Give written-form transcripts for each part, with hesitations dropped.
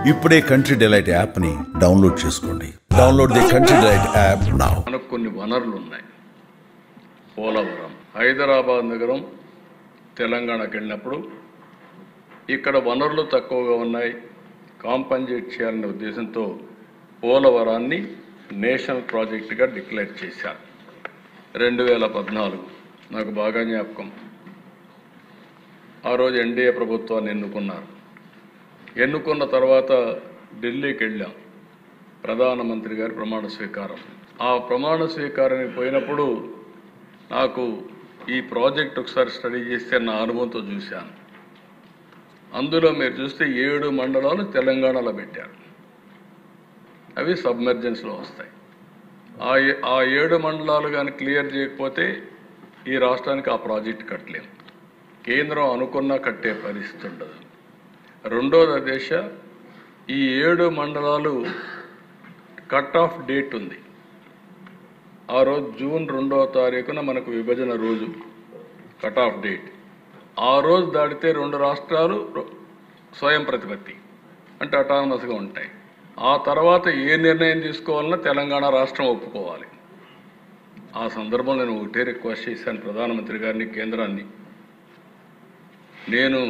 ఇప్పుడే country delight యాప్ని download చేసుకోండి. Download the country delight app now. మనకు కొన్ని వనరులు ఉన్నాయి. పోలవరం, హైదరాబాద్ నగరం తెలంగాణకి వెళ్ళినప్పుడు ఇక్కడ వనరులు తక్కువగా ఉన్నాయి, కాంపన్సేట్ చేయాలనే ఉద్దేశంతో పోలవరాన్ని నేషనల్ ప్రాజెక్టుగా డిక్లేర్ చేశారు. 2014 నాకు బాగా జ్ఞాపకం. ఆ రోజు ఎన్డీఏ ప్రభుత్వాన్ని ఎన్నుకున్నారు. ఎన్నుకున్న తర్వాత ఢిల్లీకి వెళ్ళాం. ప్రధానమంత్రి గారి ప్రమాణ స్వీకారం. ఆ ప్రమాణ స్వీకారానికి పోయినప్పుడు నాకు ఈ ప్రాజెక్ట్ ఒకసారి స్టడీ చేస్తే నా అనుభవంతో చూశాను. అందులో మీరు చూస్తే 7 మండలాలు తెలంగాణలో పెట్టారు. అవి సబ్మెర్జెన్స్లో వస్తాయి. ఆ 7 మండలాలు కానీ క్లియర్ చేయకపోతే ఈ రాష్ట్రానికి ఆ ప్రాజెక్ట్ కట్టలేము. కేంద్రం అనుకున్నా కట్టే పరిస్థితి ఉండదు. రెండోది దశ, ఈ 7 మండలాలు కట్ ఆఫ్ డేట్ ఉంది. ఆ రోజు జూన్ 2వ తారీఖున మనకు విభజన రోజు కట్ ఆఫ్ డేట్. ఆ రోజు దాటితే 2 రాష్ట్రాలు స్వయం ప్రతిపత్తి అంటే అటానమస్గా ఉంటాయి. ఆ తర్వాత ఏ నిర్ణయం తీసుకోవాలన్నా తెలంగాణ రాష్ట్రం ఒప్పుకోవాలి. ఆ సందర్భంలో నేను ఒకటే రిక్వెస్ట్ చేశాను ప్రధానమంత్రి గారిని, కేంద్రాన్ని. నేను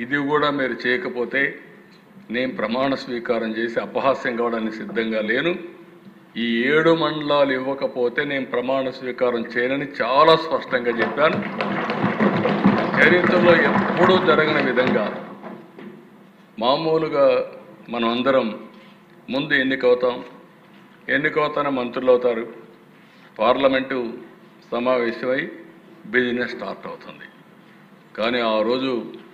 ఇది కూడా మీరు చేయకపోతే నేను ప్రమాణ స్వీకారం చేసి అపహాస్యం కావడానికి సిద్ధంగా లేను. ఈ 7 మండలాలు ఇవ్వకపోతే నేను ప్రమాణ స్వీకారం చేయనని చాలా స్పష్టంగా చెప్పాను. చరిత్రలో ఎప్పుడూ జరగని విధంగా మామూలుగా మనం అందరం ముందు ఎన్నికవుతానే మంత్రులు అవుతారు, పార్లమెంటు సమావేశమై బిజినెస్ స్టార్ట్ అవుతుంది. కానీ ఆ రోజు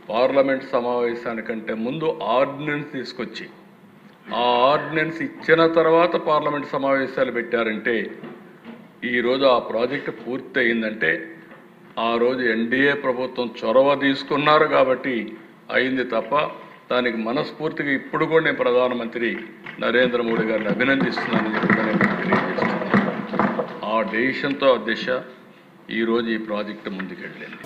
పార్లమెంట్ సమావేశానికంటే ముందు ఆర్డినెన్స్ తీసుకొచ్చి ఆ ఆర్డినెన్స్ ఇచ్చిన తర్వాత పార్లమెంట్ సమావేశాలు పెట్టారంటే ఈరోజు ఆ ప్రాజెక్టు పూర్తి అయిందంటే ఆ రోజు ఎన్డీఏ ప్రభుత్వం చొరవ తీసుకున్నారు కాబట్టి అయింది తప్ప దానికి మనస్ఫూర్తిగా ఇప్పుడు కూడా నేను ప్రధానమంత్రి నరేంద్ర మోడీ గారిని అభినందిస్తున్నానని చెప్పి తెలియజేస్తున్నాను. ఆ డెసిషన్తో ఆ దిశ ఈరోజు ఈ ప్రాజెక్టు ముందుకెళ్ళింది.